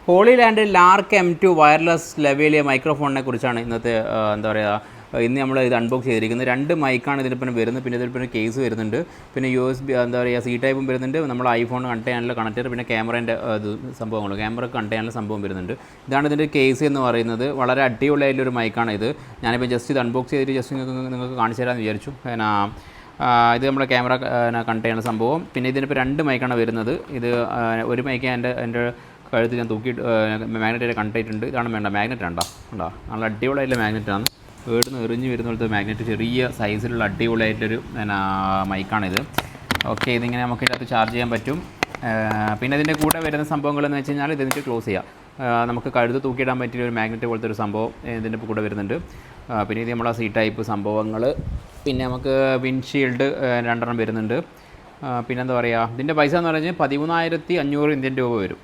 Holy Land Lark M2 wireless ലെവേലിയ മൈക്രോഫോണിനെ കുറിച്ചാണ് ഇന്നത്തെ എന്താ പറയുക ഇന്ന് നമ്മൾ ഇത് അൺബോക്സ് ചെയ്തിരിക്കുന്നത്. 2 മൈക്കാണ് ഇതിനിപ്പം വരുന്നത്. പിന്നെ ഇതിൽ കേസ് വരുന്നുണ്ട്, പിന്നെ USB എന്താ പറയുക C ടൈപ്പും വരുന്നുണ്ട്, നമ്മൾ ഐഫോൺ കണക്ട് ചെയ്യാനുള്ള കണക്റ്റർ, പിന്നെ ക്യാമറേൻ്റെ ഇത് സംഭവങ്ങൾ ക്യാമറ കണക്ട് ചെയ്യാനുള്ള സംഭവം വരുന്നുണ്ട്. ഇതാണ് ഇതിൻ്റെ കേസ് എന്ന് പറയുന്നത്. വളരെ അടിപൊളിയായിട്ടുള്ളൊരു മൈക്കാണ് ഇത്. ഞാനിപ്പോൾ ജസ്റ്റ് ഇത് അൺബോക്സ് ചെയ്തിട്ട് ജസ്റ്റ് നിങ്ങൾക്ക് കാണിച്ചു തരാമെന്ന് വിചാരിച്ചു. പിന്നെ ഇത് നമ്മുടെ ക്യാമറ കണക്ട് ചെയ്യുന്ന സംഭവം. പിന്നെ ഇതിനിപ്പോൾ 2 മൈക്കാണ് വരുന്നത്. ഇത് ഒരു മൈക്ക് എൻ്റെ കഴുത്ത് ഞാൻ തൂക്കിയിട്ട് മാഗ്നറ്റായിട്ട് കണക്ട് ചെയ്തിട്ടുണ്ട്. ഇതാണ് വേണ്ട മാഗ്നറ്റ് ഉണ്ടോ നല്ല അടിപൊളിയായിട്ടുള്ള മാഗ്നറ്റാണ്. വീടിന്ന് എറിഞ്ഞ് വരുന്ന പോലത്തെ മാഗ്നറ്റ്, ചെറിയ സൈസിലുള്ള അടിപൊളിയായിട്ടൊരു മൈക്കാണിത്. ഓക്കെ, ഇതിങ്ങനെ നമുക്ക് ഇതിനകത്ത് ചാർജ് ചെയ്യാൻ പറ്റും. പിന്നെ ഇതിൻ്റെ കൂടെ വരുന്ന സംഭവങ്ങളെന്ന് വെച്ച് കഴിഞ്ഞാൽ ഇതിൻ്റെ ക്ലോസ് ചെയ്യാം. നമുക്ക് കഴുത്ത് തൂക്കിയിടാൻ പറ്റിയ ഒരു മാഗ്നറ്റ് പോലത്തെ ഒരു സംഭവം ഇതിൻ്റെ കൂടെ വരുന്നുണ്ട്. പിന്നെ ഇത് നമ്മളെ C ടൈപ്പ് സംഭവങ്ങൾ. പിന്നെ നമുക്ക് വിൻഷീൽഡ് 2 വരുന്നുണ്ട്. പിന്നെന്താ പറയുക, ഇതിൻ്റെ പൈസ എന്ന് പറഞ്ഞാൽ 13,500 ഇന്ത്യൻ രൂപ വരും.